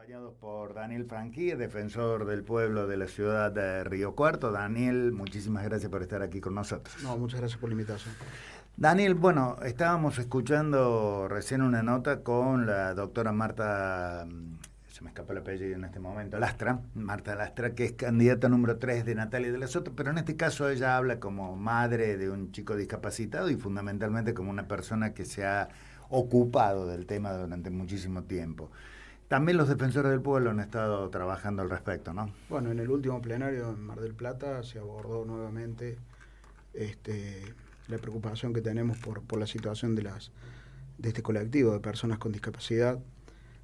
acompañados por Daniel Franqui, defensor del pueblo de la ciudad de Río Cuarto. Daniel, muchísimas gracias por estar aquí con nosotros. No, muchas gracias por la invitación. Daniel, bueno, estábamos escuchando recién una nota con la doctora Marta, se me escapa el apellido en este momento, Lastra, Marta Lastra, que es candidata número 3 de Natalia de la Soto, pero en este caso ella habla como madre de un chico discapacitado y fundamentalmente como una persona que se ha ocupado del tema durante muchísimo tiempo. También los defensores del pueblo han estado trabajando al respecto, ¿no? Bueno, en el último plenario en Mar del Plata se abordó nuevamente la preocupación que tenemos por la situación de este colectivo de personas con discapacidad.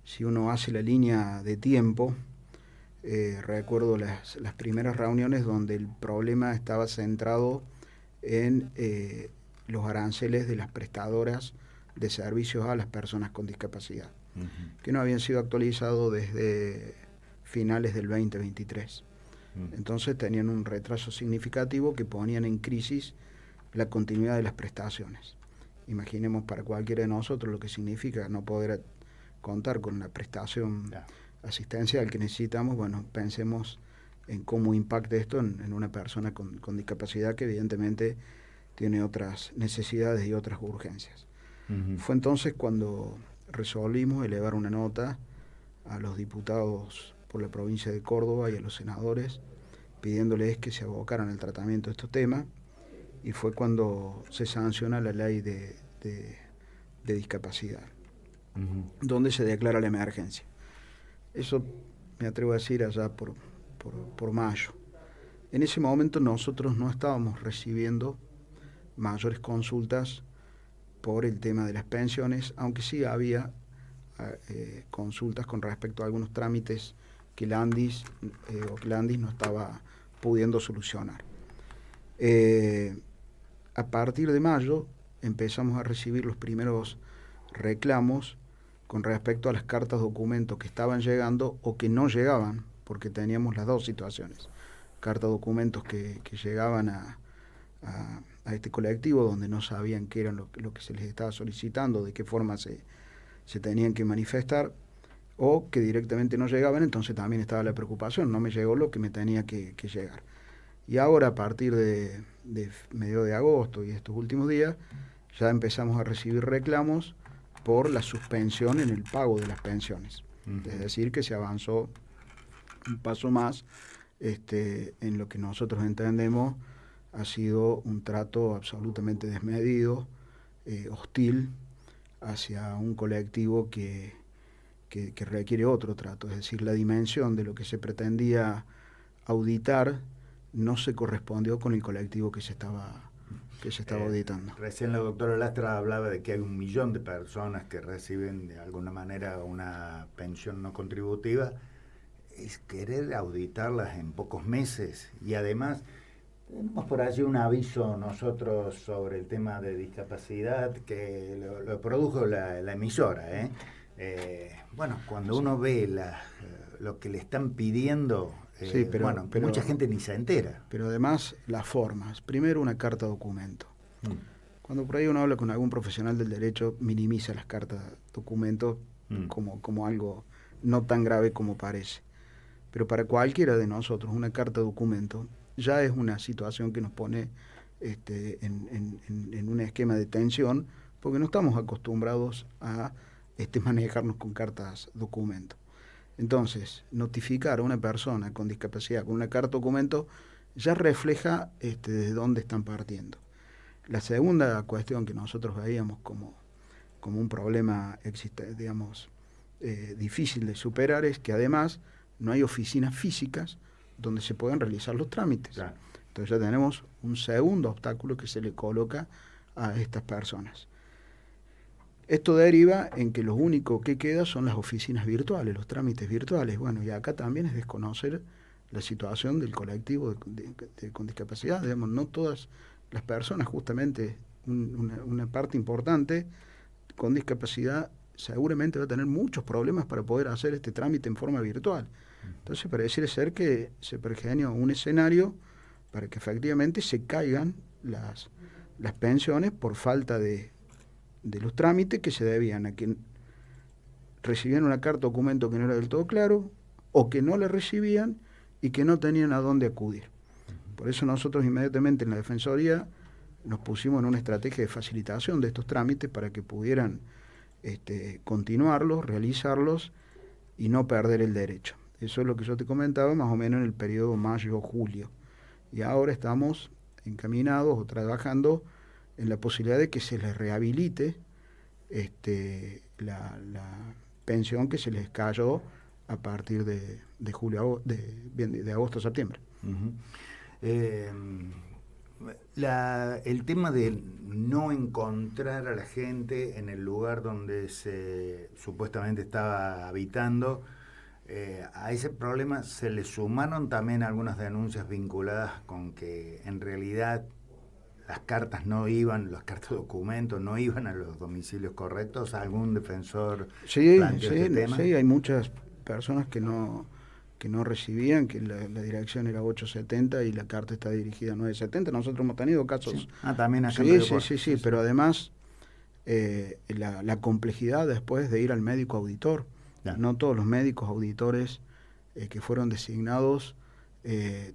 Si uno hace la línea de tiempo, recuerdo las primeras reuniones donde el problema estaba centrado en los aranceles de las prestadoras de servicios a las personas con discapacidad, que no habían sido actualizados desde finales del 2023. Entonces tenían un retraso significativo que ponían en crisis la continuidad de las prestaciones. Imaginemos para cualquiera de nosotros lo que significa no poder contar con la prestación asistencial que necesitamos. Bueno, pensemos en cómo impacta esto en una persona con discapacidad que evidentemente tiene otras necesidades y otras urgencias. Fue entonces cuando resolvimos elevar una nota a los diputados por la provincia de Córdoba y a los senadores pidiéndoles que se abocaran al tratamiento de estos temas, y fue cuando se sanciona la ley de discapacidad, donde se declara la emergencia. Eso me atrevo a decir allá por mayo. En ese momento nosotros no estábamos recibiendo mayores consultas por el tema de las pensiones, aunque sí había consultas con respecto a algunos trámites que Landis no estaba pudiendo solucionar. A partir de mayo empezamos a recibir los primeros reclamos con respecto a las cartas documentos que estaban llegando o que no llegaban, porque teníamos las dos situaciones. Cartas documentos que llegaban a este colectivo donde no sabían qué era lo que se les estaba solicitando, de qué forma se tenían que manifestar, o que directamente no llegaban. Entonces también estaba la preocupación, no me llegó lo que me tenía que llegar. Y ahora, a partir de medio de agosto y estos últimos días, ya empezamos a recibir reclamos por la suspensión en el pago de las pensiones. Es decir, que se avanzó un paso más en lo que nosotros entendemos ha sido un trato absolutamente desmedido, hostil, hacia un colectivo que requiere otro trato. Es decir, la dimensión de lo que se pretendía auditar no se correspondió con el colectivo que se estaba auditando. Recién la doctora Lastra hablaba de que hay 1 millón de personas que reciben de alguna manera una pensión no contributiva. Es querer auditarlas en pocos meses. Y además tenemos por allí un aviso nosotros sobre el tema de discapacidad que lo produjo la emisora. Bueno, cuando uno ve lo que le están pidiendo, sí, pero mucha gente ni se entera. Pero además las formas. Primero, una carta documento. Cuando por ahí uno habla con algún profesional del derecho, minimiza las cartas documento como algo no tan grave como parece. Pero para cualquiera de nosotros, una carta documento ya es una situación que nos pone en un esquema de tensión, porque no estamos acostumbrados a manejarnos con cartas documento. Entonces, notificar a una persona con discapacidad con una carta documento ya refleja de dónde están partiendo. La segunda cuestión que nosotros veíamos como un problema difícil de superar es que además no hay oficinas físicas donde se puedan realizar los trámites. Claro. Entonces ya tenemos un segundo obstáculo que se le coloca a estas personas. Esto deriva en que lo único que queda son las oficinas virtuales, los trámites virtuales. Bueno, y acá también es desconocer la situación del colectivo con discapacidad. Digamos, no todas las personas, justamente una parte importante con discapacidad seguramente va a tener muchos problemas para poder hacer este trámite en forma virtual. Entonces pareciera ser que se pergenia un escenario para que efectivamente se caigan las pensiones por falta de los trámites que se debían a que recibían una carta o documento que no era del todo claro, o que no la recibían y que no tenían a dónde acudir. Por eso nosotros inmediatamente en la Defensoría nos pusimos en una estrategia de facilitación de estos trámites para que pudieran continuarlos, realizarlos y no perder el derecho. Eso es lo que yo te comentaba más o menos en el periodo mayo-julio. Y ahora estamos encaminados o trabajando en la posibilidad de que se les rehabilite la pensión que se les cayó a partir de agosto a septiembre. Uh-huh. El tema de no encontrar a la gente en el lugar donde se supuestamente estaba habitando, a ese problema se le sumaron también algunas denuncias vinculadas con que en realidad las cartas documentos no iban a los domicilios correctos. ¿Algún defensor planteó este tema? Sí, hay muchas personas que no recibían, que la dirección era 870 y la carta está dirigida a 970. Nosotros hemos tenido casos. Sí. También acá sí, pero además la complejidad después de ir al médico auditor. Ya. No todos los médicos auditores que fueron designados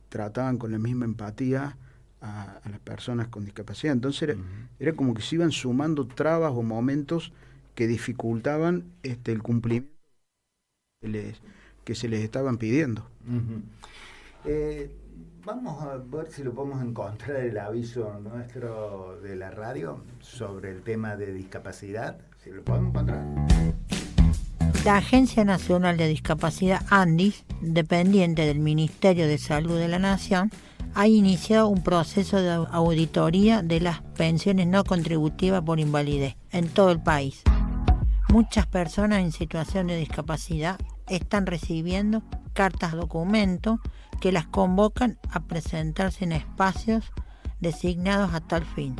trataban con la misma empatía a las personas con discapacidad. Entonces era como que se iban sumando trabas o momentos que dificultaban el cumplimiento que se les estaban pidiendo. Vamos a ver si lo podemos encontrar, el aviso nuestro de la radio sobre el tema de discapacidad, si lo podemos encontrar. La Agencia Nacional de Discapacidad ANDIS, dependiente del Ministerio de Salud de la Nación, ha iniciado un proceso de auditoría de las pensiones no contributivas por invalidez en todo el país. Muchas personas en situación de discapacidad están recibiendo cartas documento que las convocan a presentarse en espacios designados a tal fin,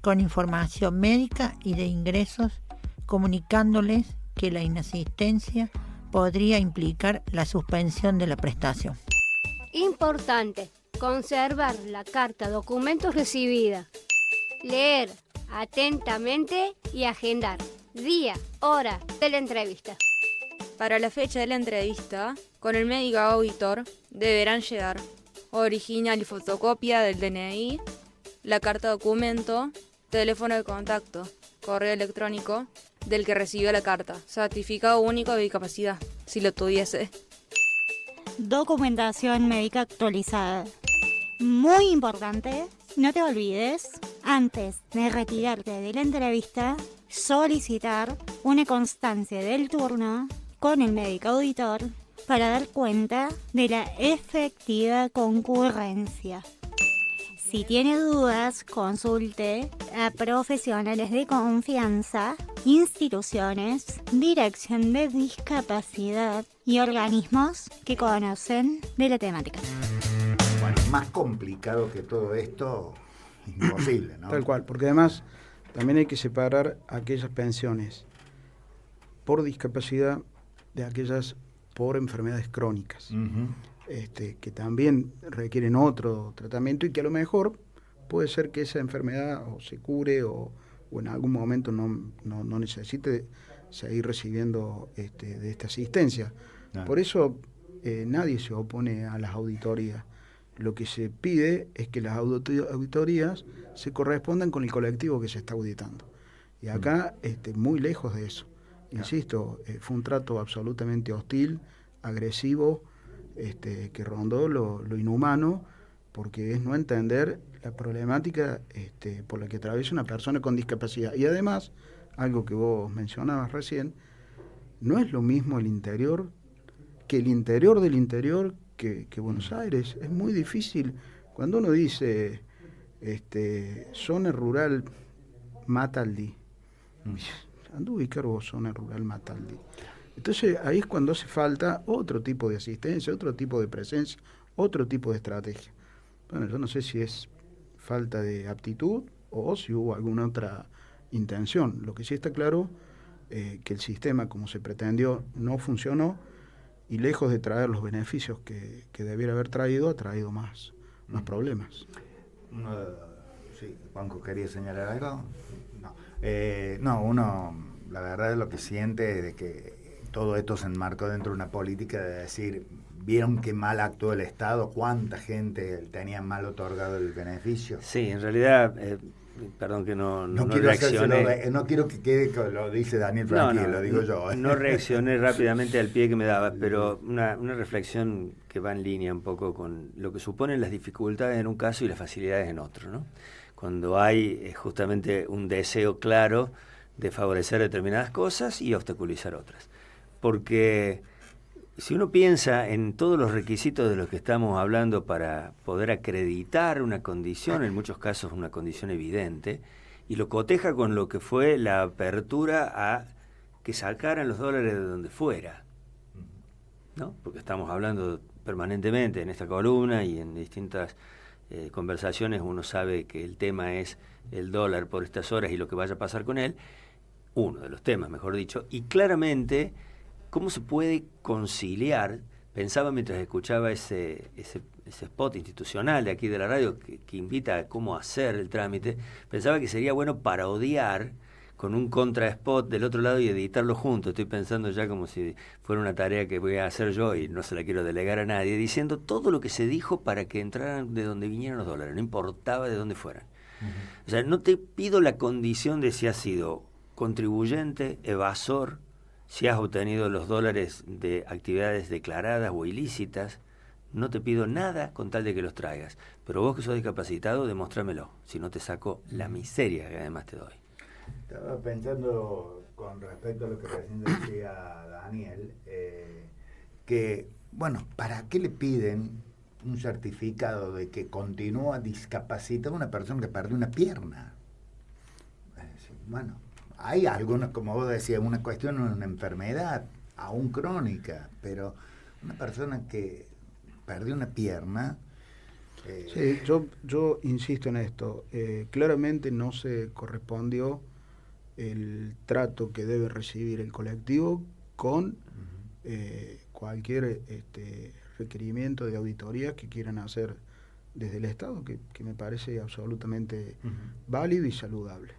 con información médica y de ingresos, comunicándoles que la inasistencia podría implicar la suspensión de la prestación. Importante, conservar la carta documentos recibida, leer atentamente y agendar día, hora de la entrevista. Para la fecha de la entrevista, con el médico auditor deberán llegar original y fotocopia del DNI, la carta documento, teléfono de contacto, correo electrónico del que recibió la carta, certificado único de discapacidad, si lo tuviese. Documentación médica actualizada. Muy importante, no te olvides, antes de retirarte de la entrevista, solicitar una constancia del turno con el médico auditor para dar cuenta de la efectiva concurrencia. Si tiene dudas, consulte a profesionales de confianza, instituciones, dirección de discapacidad y organismos que conocen de la temática. Bueno, más complicado que todo esto, imposible, ¿no? Tal cual, porque además también hay que separar aquellas pensiones por discapacidad de aquellas por enfermedades crónicas. Que también requieren otro tratamiento y que a lo mejor puede ser que esa enfermedad o se cure o en algún momento no necesite seguir recibiendo de esta asistencia. Por eso nadie se opone a las auditorías. Lo que se pide es que las auditorías se correspondan con el colectivo que se está auditando. Y acá muy lejos de eso. Insisto, fue un trato absolutamente hostil, agresivo, que rondó lo inhumano, porque es no entender la problemática por la que atraviesa una persona con discapacidad. Y además, algo que vos mencionabas recién, no es lo mismo el interior que el interior del interior que Buenos Aires. Es muy difícil. Cuando uno dice zona rural Mataldi, ando a ubicar vos zona rural Mataldi. Entonces ahí es cuando hace falta otro tipo de asistencia, otro tipo de presencia, otro tipo de estrategia. Bueno, yo no sé si es falta de aptitud o si hubo alguna otra intención. Lo que sí está claro que el sistema como se pretendió no funcionó y lejos de traer los beneficios que debiera haber traído, ha traído más problemas. Sí, Juanjo, ¿quería señalar algo? No, uno la verdad es lo que siente de que todo esto se enmarcó dentro de una política de decir, ¿vieron qué mal actuó el Estado? ¿Cuánta gente tenía mal otorgado el beneficio? Sí, en realidad, perdón que no quiero reaccioné. no quiero que quede como lo dice Daniel Franchi, lo digo yo. No reaccioné rápidamente al pie que me daba, pero una reflexión que va en línea un poco con lo que suponen las dificultades en un caso y las facilidades en otro, ¿no? Cuando hay justamente un deseo claro de favorecer determinadas cosas y obstaculizar otras. Porque si uno piensa en todos los requisitos de los que estamos hablando para poder acreditar una condición, en muchos casos una condición evidente, y lo coteja con lo que fue la apertura a que sacaran los dólares de donde fuera, ¿no? Porque estamos hablando permanentemente en esta columna y en distintas conversaciones, uno sabe que el tema es el dólar por estas horas y lo que vaya a pasar con él, uno de los temas, mejor dicho, y claramente cómo se puede conciliar. Pensaba mientras escuchaba ese spot institucional de aquí de la radio que invita a cómo hacer el trámite, pensaba que sería bueno parodiar con un contra spot del otro lado y editarlo juntos. Estoy pensando ya como si fuera una tarea que voy a hacer yo y no se la quiero delegar a nadie, diciendo todo lo que se dijo para que entraran de donde vinieran los dólares, no importaba de dónde fueran. O sea, no te pido la condición de si has sido contribuyente, evasor, si has obtenido los dólares de actividades declaradas o ilícitas, no te pido nada con tal de que los traigas. Pero vos que sos discapacitado, demóstramelo, si no te saco la miseria que además te doy. Estaba pensando con respecto a lo que recién decía Daniel, que, bueno, ¿para qué le piden un certificado de que continúa discapacitada una persona que perdió una pierna? Bueno, hay algunas, como vos decías, una cuestión, una enfermedad, aún crónica, pero una persona que perdió una pierna... Sí, yo insisto en esto. Claramente no se correspondió el trato que debe recibir el colectivo con cualquier requerimiento de auditoría que quieran hacer desde el Estado, que me parece absolutamente válido y saludable.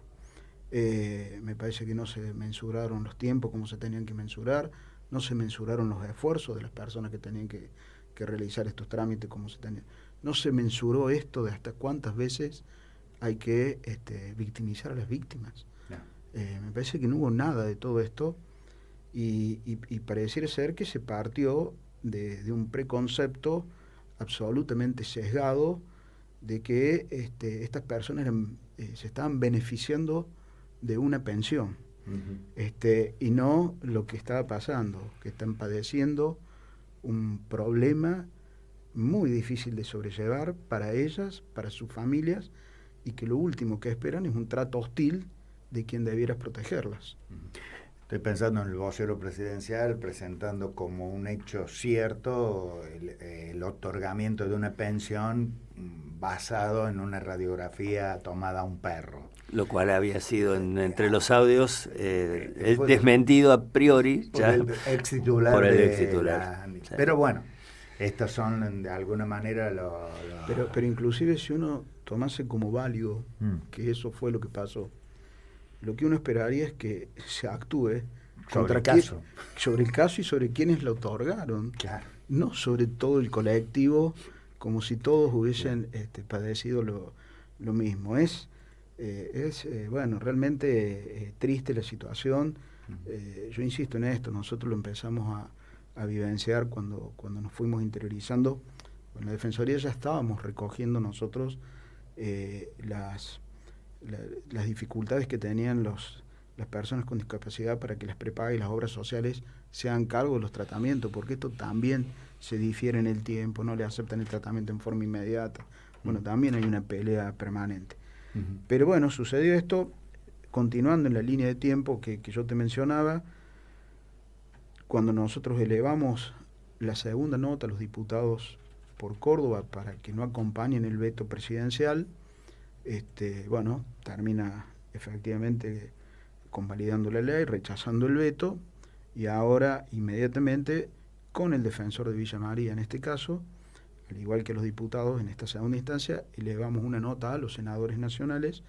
Me parece que no se mensuraron los tiempos como se tenían que mensurar, no se mensuraron los esfuerzos de las personas que tenían que realizar estos trámites como se tenían. No se mensuró esto de hasta cuántas veces hay que victimizar a las víctimas. No. Me parece que no hubo nada de todo esto y pareciera ser que se partió de un preconcepto absolutamente sesgado de que estas personas se estaban beneficiando de una pensión, y no lo que estaba pasando, que están padeciendo un problema muy difícil de sobrellevar para ellas, para sus familias, y que lo último que esperan es un trato hostil de quien debiera protegerlas. Estoy pensando en el vocero presidencial presentando como un hecho cierto el otorgamiento de una pensión basado en una radiografía tomada a un perro. Lo cual había sido entre los audios desmentido a priori por el ex titular. Por el ex titular. Sí. Pero bueno, estos son de alguna manera Pero inclusive si uno tomase como válido que eso fue lo que pasó, lo que uno esperaría es que se actúe sobre el caso y sobre quienes lo otorgaron, claro. No sobre todo el colectivo, como si todos hubiesen padecido lo mismo. Es bueno, realmente triste la situación. Yo insisto en esto, nosotros lo empezamos a vivenciar cuando nos fuimos interiorizando. En la Defensoría ya estábamos recogiendo nosotros las dificultades que tenían las personas con discapacidad para que las prepagas y las obras sociales se hagan cargo de los tratamientos, porque esto también se difiere en el tiempo, no le aceptan el tratamiento en forma inmediata. Bueno, también hay una pelea permanente. Pero bueno, sucedió esto, continuando en la línea de tiempo que yo te mencionaba, cuando nosotros elevamos la segunda nota a los diputados por Córdoba para que no acompañen el veto presidencial, bueno, termina efectivamente convalidando la ley, rechazando el veto, y ahora inmediatamente con el defensor de Villa María en este caso, al igual que los diputados en esta segunda instancia, elevamos una nota a los senadores nacionales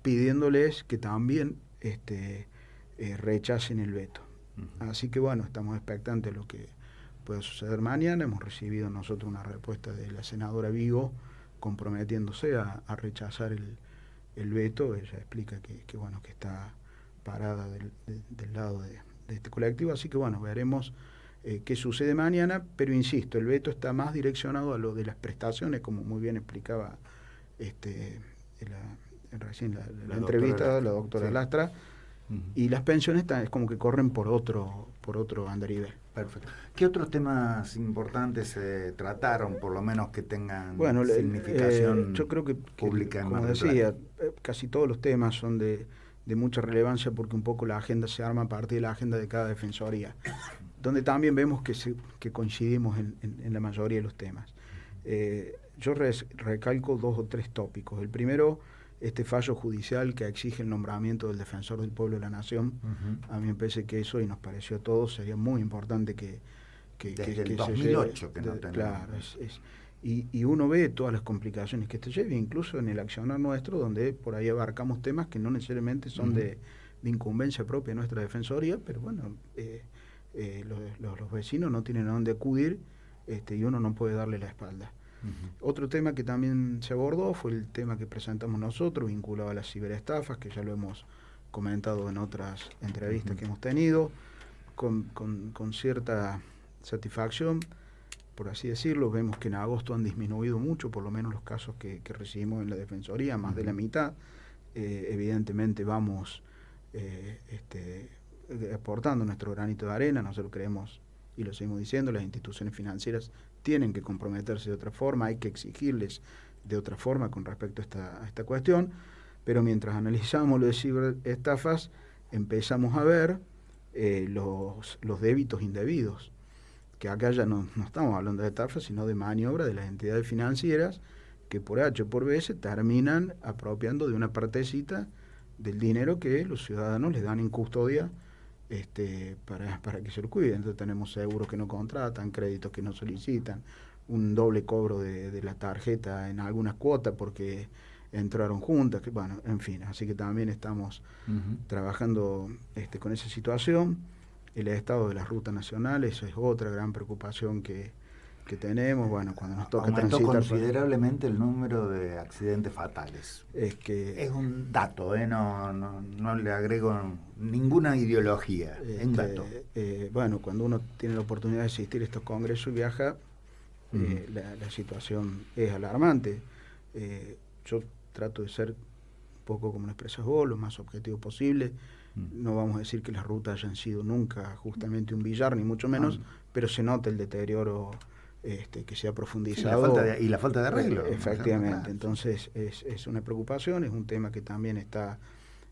pidiéndoles que también rechacen el veto. Así que bueno, estamos expectantes de lo que pueda suceder mañana. Hemos recibido nosotros una respuesta de la senadora Vigo comprometiéndose a rechazar el veto. Ella explica que bueno, que está parada del lado de este colectivo, así que bueno, veremos qué sucede mañana, pero insisto, el veto está más direccionado a lo de las prestaciones, como muy bien explicaba recién la entrevista, la doctora Lastra, y las pensiones es como que corren por otro andarivel. Perfecto. ¿Qué otros temas importantes se trataron, por lo menos que tengan significación yo creo que pública? Como decía, casi todos los temas son de mucha relevancia, porque un poco la agenda se arma a partir de la agenda de cada defensoría, donde también vemos que coincidimos en la mayoría de los temas. Yo recalco 2 o 3 tópicos. El primero, este fallo judicial que exige el nombramiento del defensor del pueblo de la nación. A mí me parece que eso, y nos pareció a todos, sería muy importante que desde el se 2008 lleve, que no tenemos. Claro, y uno ve todas las complicaciones que esto lleva, incluso en el accionar nuestro, donde por ahí abarcamos temas que no necesariamente son de incumbencia propia de nuestra defensoría, pero bueno, los vecinos no tienen a dónde acudir, y uno no puede darle la espalda. Otro tema que también se abordó fue el tema que presentamos nosotros, vinculado a las ciberestafas, que ya lo hemos comentado en otras entrevistas que hemos tenido, con cierta satisfacción, por así decirlo. Vemos que en agosto han disminuido mucho, por lo menos los casos que recibimos en la Defensoría, más de la mitad. Evidentemente vamos aportando nuestro granito de arena. Nosotros creemos, y lo seguimos diciendo, las instituciones financieras tienen que comprometerse de otra forma, hay que exigirles de otra forma con respecto a esta cuestión, pero mientras analizamos lo de ciberestafas, empezamos a ver los débitos indebidos, que acá ya no estamos hablando de estafas, sino de maniobra de las entidades financieras, que por H o por B se terminan apropiando de una partecita del dinero que los ciudadanos les dan en custodia para que se lo cuiden. Entonces tenemos seguros que no contratan, créditos que no solicitan, un doble cobro de la tarjeta en algunas cuotas porque entraron juntas, bueno, en fin, así que también estamos trabajando con esa situación. El estado de las rutas nacionales, eso es otra gran preocupación que tenemos. Bueno, cuando nos toca aumentó transitar considerablemente el número de accidentes fatales. Es un dato, no le agrego ninguna ideología, es un dato. Bueno, cuando uno tiene la oportunidad de asistir a estos congresos y viaja, la situación es alarmante. Yo trato de ser un poco, como lo expresas vos, lo más objetivo posible. No vamos a decir que las rutas hayan sido nunca justamente un billar, ni mucho menos, pero se nota el deterioro que se ha profundizado. Sí, la falta de arreglo. Efectivamente, entonces es una preocupación, es un tema que también está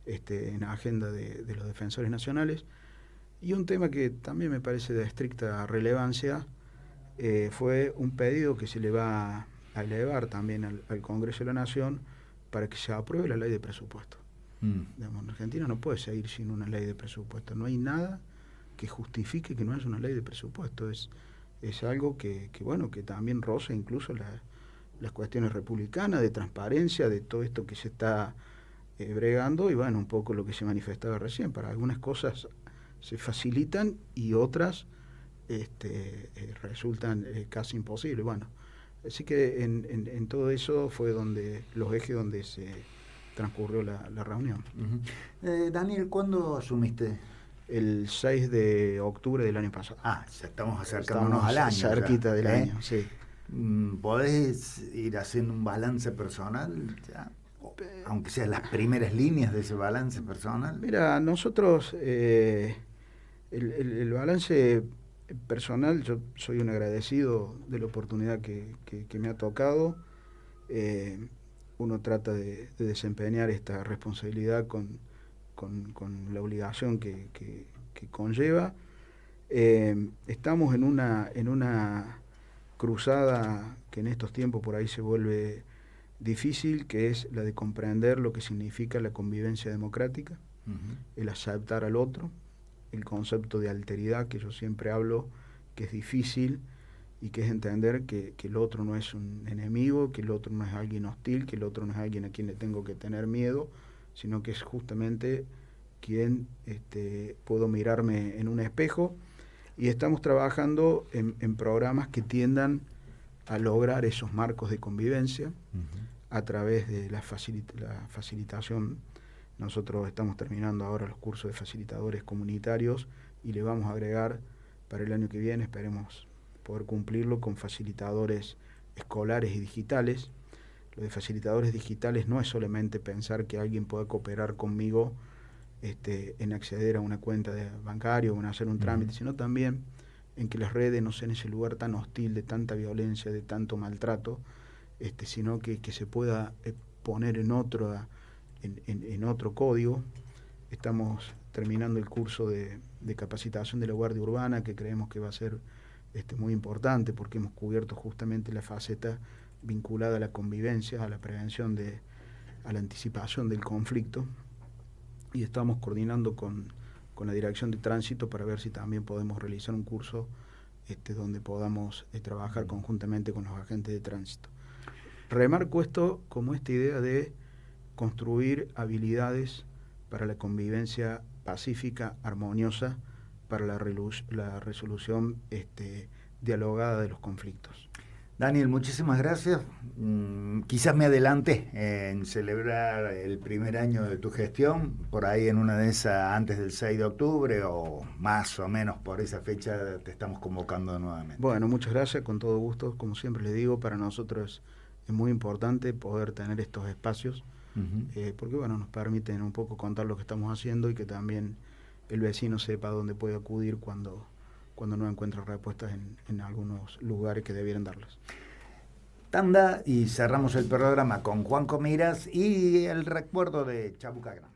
en la agenda de los defensores nacionales. Y un tema que también me parece de estricta relevancia fue un pedido que se le va a elevar también al Congreso de la Nación para que se apruebe la ley de presupuesto. Digamos, Argentina no puede seguir sin una ley de presupuesto. No hay nada que justifique que no haya una ley de presupuesto. Es algo que también roza incluso las cuestiones republicanas, de transparencia, de todo esto que se está bregando, y bueno, un poco lo que se manifestaba recién. Para algunas cosas se facilitan y otras resultan casi imposibles. Bueno, así que en todo eso fue los ejes donde se transcurrió la reunión. Daniel, ¿cuándo asumiste? El 6 de octubre del año pasado. Ya estamos acercándonos al año. Cerquita del año, sí. ¿Podés ir haciendo un balance personal ya? Aunque sean las primeras líneas de ese balance personal. Mira, nosotros el balance personal, yo soy un agradecido de la oportunidad que me ha tocado. Uno trata de desempeñar esta responsabilidad con la obligación que conlleva. Estamos en una cruzada que en estos tiempos por ahí se vuelve difícil, que es la de comprender lo que significa la convivencia democrática, el aceptar al otro, el concepto de alteridad que yo siempre hablo, que es difícil, y que es entender que el otro no es un enemigo, que el otro no es alguien hostil, que el otro no es alguien a quien le tengo que tener miedo, sino que es justamente quien puedo mirarme en un espejo, y estamos trabajando en programas que tiendan a lograr esos marcos de convivencia a través de la facilitación. Nosotros estamos terminando ahora los cursos de facilitadores comunitarios y le vamos a agregar para el año que viene, esperemos poder cumplirlo, con facilitadores escolares y digitales. Lo de facilitadores digitales no es solamente pensar que alguien pueda cooperar conmigo en acceder a una cuenta bancaria o en hacer un trámite, sino también en que las redes no sean ese lugar tan hostil, de tanta violencia, de tanto maltrato, sino que se pueda poner en otro código. Estamos terminando el curso de capacitación de la Guardia Urbana, que creemos que va a ser muy importante, porque hemos cubierto justamente la faceta vinculada a la convivencia, a la prevención, a la anticipación del conflicto, y estamos coordinando con la Dirección de Tránsito para ver si también podemos realizar un curso donde podamos trabajar conjuntamente con los agentes de tránsito. Remarco esto como esta idea de construir habilidades para la convivencia pacífica, armoniosa, para la resolución dialogada de los conflictos. Daniel, muchísimas gracias. Quizás me adelante en celebrar el primer año de tu gestión, por ahí en una de esas antes del 6 de octubre o más o menos por esa fecha te estamos convocando nuevamente. Bueno, muchas gracias, con todo gusto. Como siempre les digo, para nosotros es muy importante poder tener estos espacios, porque bueno, nos permiten un poco contar lo que estamos haciendo y que también el vecino sepa dónde puede acudir cuando no encuentra respuestas en algunos lugares que debieran darlas. Tanda y cerramos el programa con Juan Comiras y el recuerdo de Chabuca Grande.